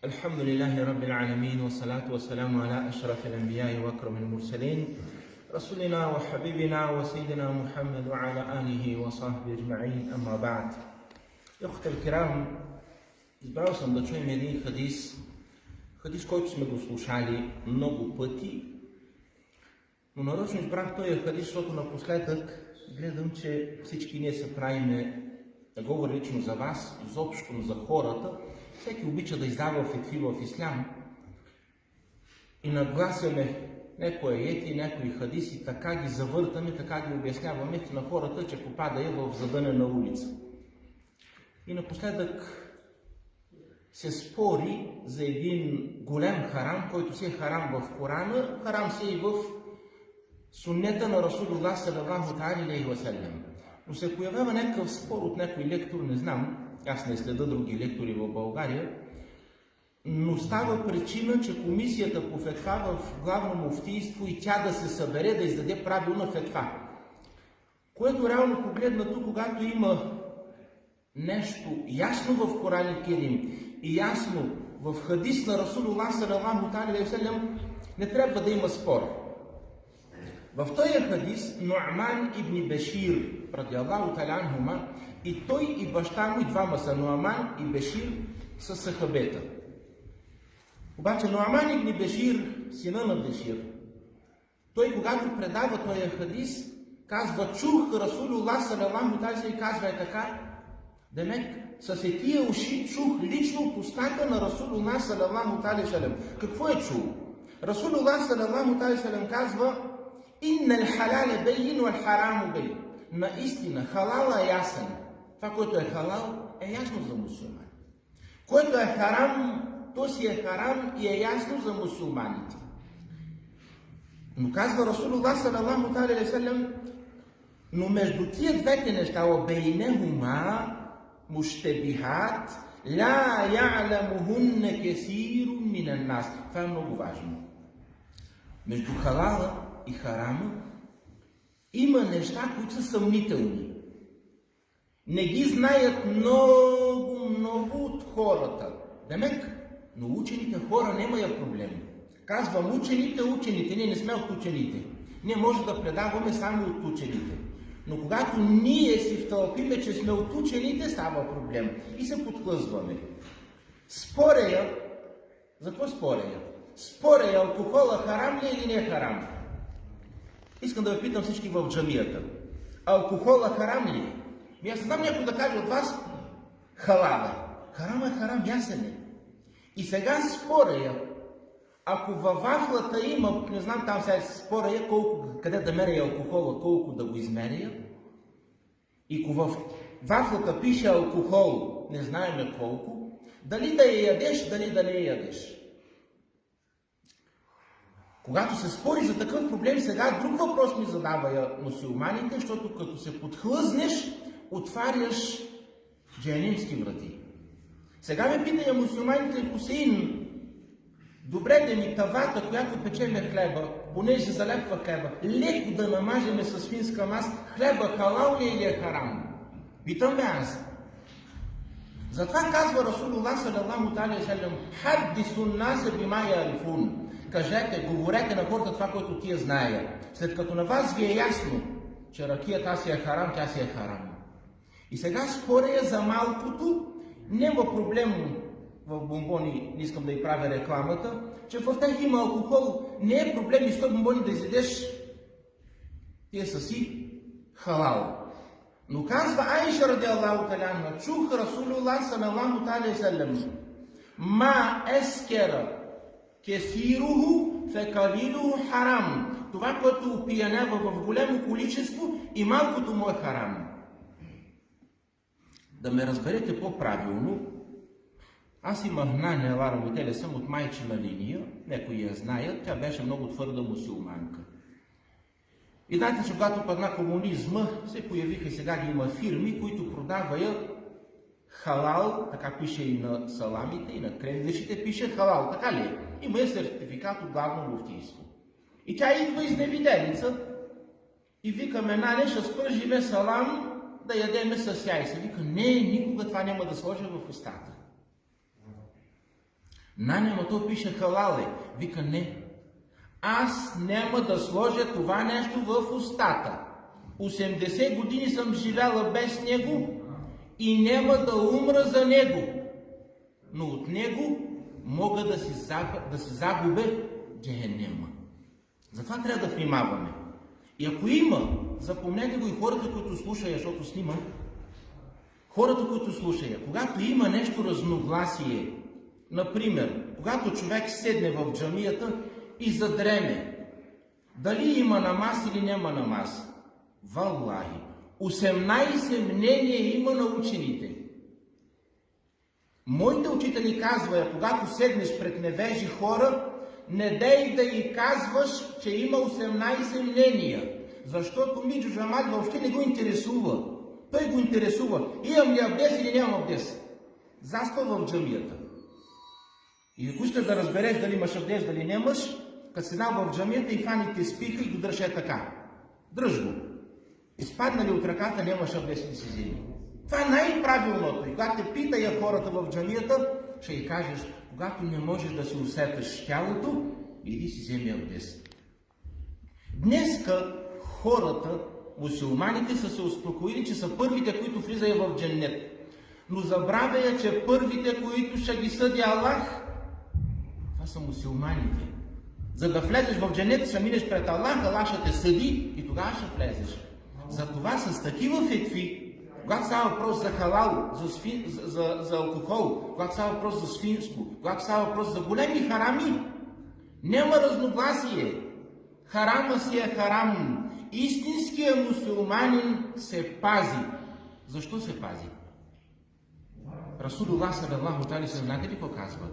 الحمد لله رب العالمين والصلاة والسلام على أشرف الأنبياء وأكرم المرسلين رسولنا وحبيبنا وسيدنا محمد وعلى آله وصحبه أجمعين أما بعد. Iuhte الكرام, избрал съм да чуем един хадис, който сме го слушали много пъти, но нарочно избрах този хадис, защото напоследък гледам, че всички ние се правиме, да говоря лично за вас, изобщо за хората. Всеки обича да издава фетви в ислям и нагласяме някои аети, някои хадиси, така ги завъртаме, така ги обясняваме на хората, че попада в задънена улица. И напоследък се спори за един голям харам, който си е харам в Корана, харам си и в суннета на Расулуллах саллаллаху алейхи ва саллям. Но се появява някакъв спор от някой лектор, не знам, аз не следа други лектори в България, но става причина, че комисията по фетва в главно муфтийство и тя да се събере да издаде правилна фетва. Което реално погледнато, когато има нещо ясно в Коран Керим и ясно в хадис на Расулуллах саллаллаху алейхи ва саллям, не трябва да има спор. В този хадис Нуъман ибн Бешир, радиаллаху та'ала анхума, и той и баща му, и двама са, Нуъман и Бешир, са сахабета. Обаче Нуъман ибн Бешир, сина на Бешир, той когато предава този хадис, казва: чух Расулуллах саллаллаху алейхи ва саллям, казва е така. Демек, с тия уши чух лично от устата на Расулуллах саллаллаху алейхи ва саллям. Какво е чул? Расулуллах саллаллаху алейхи ва саллям казва: иннал халале бейин вал хараму бейин. Наистина, халала е ясен. Това, което е халал, е ясно за мусулмани. Което е харам, то си е харам и е ясно за мусулманите. Но казва Расулуллах саллаллаху алейхи ва саллям, но между тия двете неща, бейнехума муштебихат, ла я'ламухунне кесирун минен нас. Това е много важно. Между халала и харама има неща, които са съмнителни. Не ги знаят много от хората. Демек, но учените хора нямат проблем. Казвам учените, ние не сме от учените. Ние може да предаваме само от учените. Но когато ние си втълпиме, че сме от учените, става проблем. И се подхлъзваме. Спорея. За какво спорея? Спорея, алкохола харам ли или не е харам? Искам да ви питам всички в джамията. Алкохола харам ли е? Аз не знам някой да каже от вас халала. Харам е харам, ясен е. И сега спорея. Ако във вафлата има, не знам там сега спорея къде да меря алкохола, колко да го измеря. И ако в вафлата пише алкохол, не знаем колко, дали да я ядеш, дали да не я ядеш. Когато се спори за такъв проблем, сега друг въпрос ми задава мусулманите, защото като се подхлъзнеш, отваряш джехенемски врати. Сега ме питая мусулманите: Хусейн, добре да ми тавата, която печеме хлеба, понеже залепва хлеба, леко да намажеме с свинска маса, хлеба халал ли или е харам? Питам ме аз. Затова казва Расулуллах саллаллаху алейхи ва саллям: хаддисун наса бима я'рифун. Кажете, говорете на хората това, което тия знаят. След като на вас ви е ясно, че ракията си е харам, тя си е харам. И сега споря за малкото, няма проблем в бомбони, не искам да й правя рекламата, че в тях има алкохол, не е проблем и 100 бомбони да изядеш, тия са си халал. Но казва Айша радиаллаху та'ала анха, чух Расулуллах саллаллаху алейхи ва саллям: ма ескера кесируху фекалилуху харам. Това, което опиянява в голямо количество и малкото му е харам. Да ме разберете по-правилно, аз имах наня, Лара Метеля, съм от майчина линия, някои я знаят, тя беше много твърда мусулманка. И знаете, че когато падна комунизма, се появиха и сега ги има фирми, които продават халал, така пише и на саламите, и на крендвишите пише халал, така ли е? Има и сертификат от главно муфтийство. И тя идва изневиденица и вика: наня, ще спържиме салам да ядеме с яйца. Вика: не, никога това няма да сложа в устата. Ама то пише халале. Вика, не. Аз няма да сложа това нещо в устата. 80 години съм живяла без него и няма да умра за него. Но от него мога да си загубя джехенема. Затова трябва да внимаваме. И ако има, запомнете го и хората, които слушаят, защото снимам, хората, които слушаят, когато има нещо разногласие, например, когато човек седне в джамията и задреме, дали има намаз или няма намаз, валлахи, 18 мнения има на учените. Моите учители казват, когато седнеш пред невежи хора, не дей да й казваш, че има 18 мнения, защото Миджо Джамал въобще не го интересува. Той го интересува, имам ли абдес или нямам абдес. Заспа в джамията. И ако искаш да разбереш дали имаш абдес, дали нямаш, като седна в джамията и фаните спиха и го дръж така. Дръж го. Изпадна ли от ръката, нямаш абдес и си вземи. Това е най-правилното. И когато те питая хората в джамията, ще й кажеш, когато не можеш да се усетиш тялото, иди си вземи абдес. Днеска хората, мусулманите, са се успокоили, че са първите, които влизаят в дженнет. Но забравяя, че първите, които ще ги съди Аллах, това са мусулманите. За да влезеш в дженнет, ще минеш пред Аллах, Аллах ще те съди и тогава ще влезеш. Затова с такива фетви, когато става въпрос за халал, за алкохол, когато става въпрос за свинско, когато става въпрос за големи харами, няма разногласие. Харама си е харам. Истинският мусулманин се пази. Защо се пази? Расулуллах саллаллаху алейхи ва саллям, знаете ли какво казва?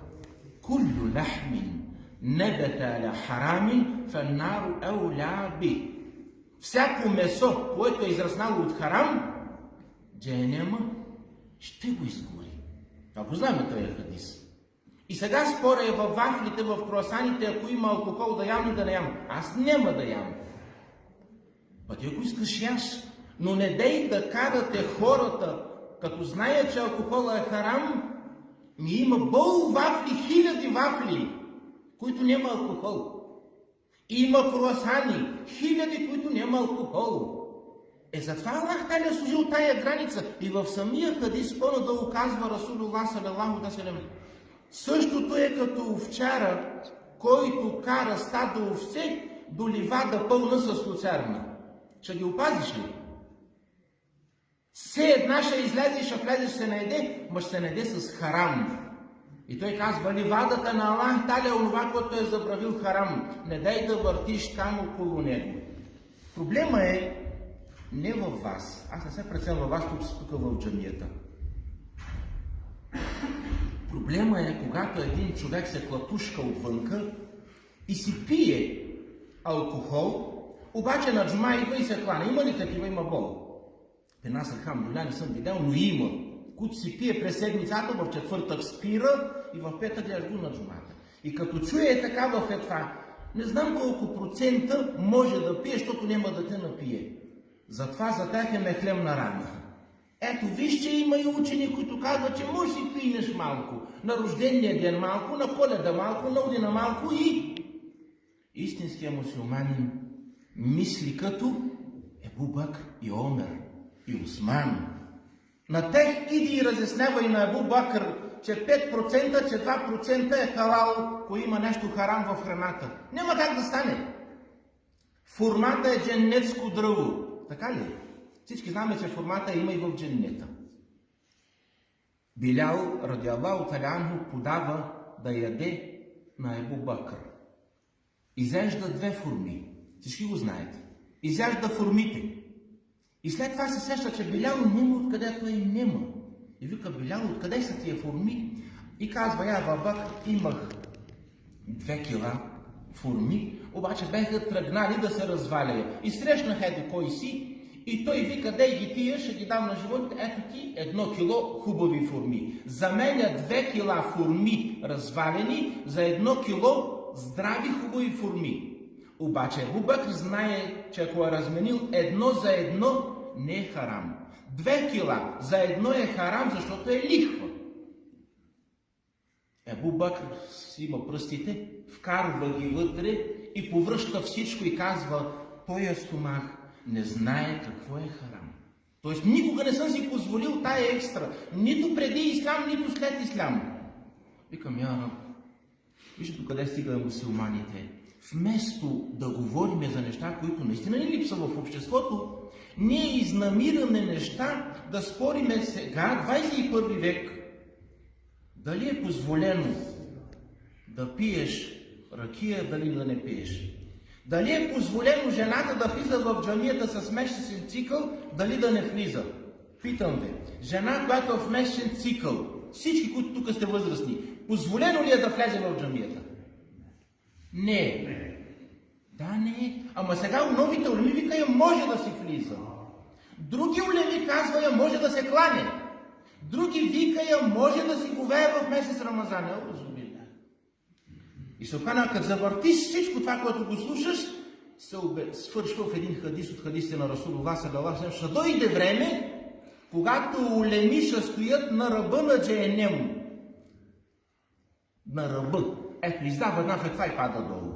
Куллу лахмин набата ала харамин фаннару ауля би. Всяко месо, което е израснало от харам, джехенема ще го изгори. Ако знаем този хадис. И сега спора е във вафлите, в круасаните, ако има алкохол да ям и да не ям. Аз няма да ям. А ти ако искаш яш, но не дей да карате хората, като знаят, че алкохола е харам, има бол вафли, хиляди вафли, които няма алкохол. Има круасани, хиляди, които няма алкохол. Затова Аллах Таля е служил тая граница. И в самия хадис по-надолу казва Расулуллах саллаллаху алейхи ва саллям, същото е като овчара, който кара стадо овце до ливада пълна с люцерна. Ще ги опазиш ли? Все една ще излезе и ще влезе, ще се наеде, но ще се наеде с харам. И той казва, ливадата на Аллах Таля е онова, което е забравил харам. Не дай да въртиш там около него. Проблема е не във вас. Аз не се преценвам във вас, които си тук в джамията. Проблема е, когато един човек се клатушка отвънка и си пие алкохол, обаче на джума идва и се кланя. Има ли такива? Има бол. При нас, алхамдулилlah, не съм видял, но има. Който си пие през седмицата, в четвъртък спира и в петък гледаш го на джумата. И като чуе такава фетва, не знам колко процента може да пие, защото няма да те напие. Затова за тях е мехлем на рана. Ето, вижте, има и учени, които казват, че може си пинеш малко. На рождения ден малко, на Коледа малко, на Одина малко и... Истинският мусулманин мисли като Ебу Бакр и Омер и Усман. На тех иди и разяснява и на Ебу Бакр, че 5%, че 2% е халал, ако има нещо харам в храната. Няма как да стане. Формата е дженнетско дърво. Така ли? Всички знаме, че формата има и в дженнета. Билял, ради Аллаху та'ала анху, подава да яде на Ебу Бакр. Изяжда 2 форми. Всички го знаете. Изяжда формите. И след това се сеща, че Билял няма откъде той нема. И вика, Билял, откъде са тия форми? И казва, я Абу Бакр, имах 2 кила форми, обаче беха тръгнали да се разваля. И срещнах ето кой си, и той вика, дей ги тия, ще ги дам на животните, ето ти 1 кило хубави форми. Заменя 2 кила форми развалени за 1 кило здрави хубави форми. Обаче Абу Бакр знае, че ако е разменил 1 за 1, не е харам. 2 кила за 1 е харам, защото е лихва. Ебу Бакр си има пръстите, вкарва ги вътре и повръща всичко и казва: този стомах не знае какво е харам. Тоест никога не съм си позволил тая екстра, нито преди ислям, нито след ислям. Викам: я Раб, виж докъде стигат мюсюлманите. Вместо да говорим за неща, които наистина ни липса в обществото, ние изнамираме неща да спориме сега, 21 век, дали е позволено да пиеш ракия, дали да не пиеш. Дали е позволено жената да влиза в джамията с месечен цикъл, дали да не влиза. Питам ви, жена, която е в месечен цикъл, всички, които тук сте възрастни, позволено ли е да влезе в джамията? Не. Да, не. Ама сега новите улеми вика, може да си влиза. Други улеми казва, може да се клане. Други вика, може да си говее в месец Рамазан. И се окана, като завъртиш всичко това, което го слушаш, се свършва в един хадис от хадисите на Расулуллах саллаллаху алейхи ва саллям. Ще дойде време, когато улеми ще стоят на ръба на джехенем. На ръба. Ето, издава една фетва и пада долу.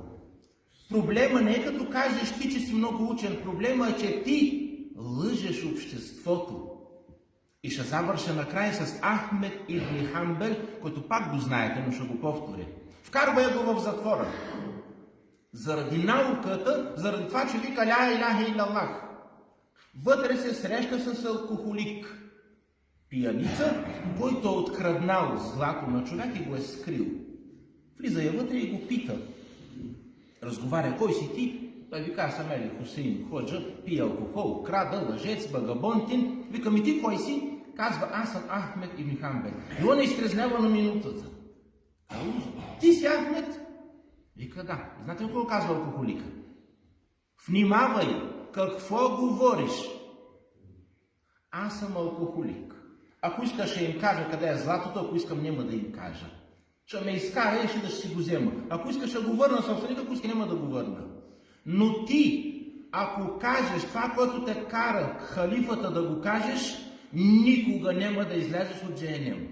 Проблема не е като кажеш ти, че си много учен. Проблема е, че ти лъжеш обществото. И ще завърша накрая с Ахмед ибн Хамбел, който пак го знаете, но ще го повторя. Вкарва я го в затвора. Заради науката, заради това, че вика ля иляха илаллах. Вътре се среща с алкохолик. Пияница, който е откраднал злато на човек и го е скрил. Влиза я вътре и го пита. Разговаря: кой си ти? Той вика: аз съм Ели Хусейн Ходжа, пия алкохол, крада, лъжец, багабонтин. Вика: ми ти кой си? Казва: аз съм Ахмед ибн Хамбел. И он е изтрезнява на минутата. Ти си Ахмед? Вика: да. Знаете ли какво казва алкохолика? Внимавай, какво говориш? Аз съм алкохолик. Ако искаш, ще им кажа къде е златото, ако искам, няма да им кажа. Ще ме изкара и ще си го взема. Ако искаш, ще го върна собственика, ако иска, няма да го върна. Но ти, ако кажеш това, което те кара халифата да го кажеш, никога няма да излезеш от джехенем.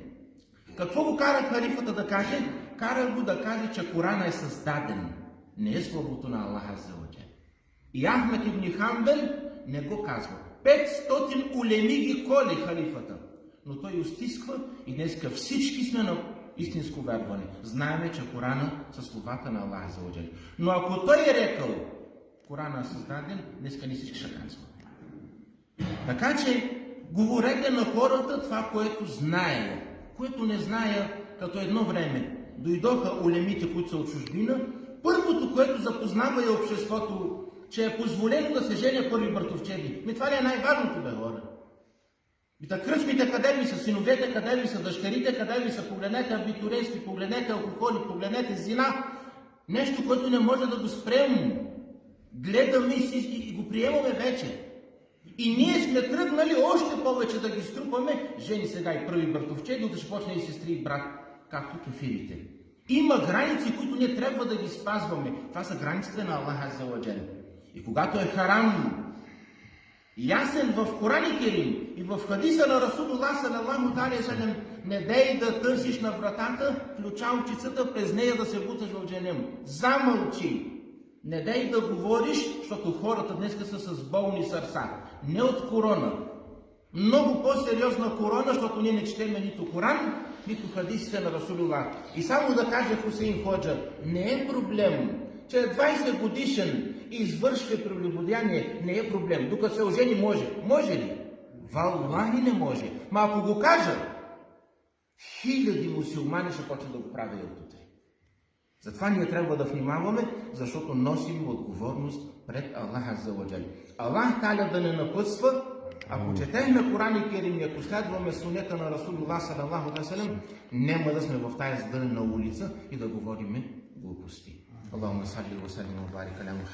Какво го кара халифата да каже? Кара го да каже, че Корана е създаден. Не е словото на Аллах азза ва джал. И Ахмед ибн Хамбел не го казва. 500 улеми ги коли халифата. Но той устисква и днеска всички сме на истинско вярване. Знаеме, че Корана са словата на Аллах азза ва джал. Но ако той е рекал Корана е създаден, днеска не всички ще казват. Така че говорете на хората това, което знае. Което не зная, като едно време дойдоха улемите, които са от чужбина, първото, което запознава е обществото, че е позволено да се женя първи братовчеди. Това ли е най-важното, бе, хора? Кръчмите къде ли са, синовете къде ли са, дъщерите къде ли са, погледнете абитуренски, погледнете алкохоли, погледнете зина. Нещо, което не може да го спрем. Гледаме и го приемаме вече. И ние сме тръгнали още повече да ги струпаме. Жени сега и първи братовчеди, да ще почне и сестри и брат, както кефирите. Има граници, които ние трябва да ги спазваме. Това са границите на Аллах азза ва джал. И когато е харам, ясен в Коран Керим и в хадиса на Расулуллах саллаллаху алейхи ва саллям, не дей да търсиш на вратата ключалчицата, през нея да се буташ в джехенем. Замълчи! Не дай да говориш, защото хората днес са с болни сърца. Не от корона. Много по-сериозна корона, защото ние не четеме нито Коран, нито хадисите на Расулуллах. И само да кажа Хусейн Ходжа, не е проблем, че 20 годишен и извършва прелюбодеяние, не е проблем. Докато се ожени може. Може ли? Валлахи не може. Ма ако го кажа, хиляди мюсюлмани ще почнат да го правят от утре. Затова ние трябва да внимаваме, защото носим отговорност пред Аллах азза ва джал. Аллах таля да не напътства, ако четем на Коран и Керим и ако следваме сунета на Расулуллах саллаллаху алейхи ва саллям, няма да сме в тая задънена улица и да говорим глупости. Аллахумма салли ва саллим ва барик аля Мухаммад.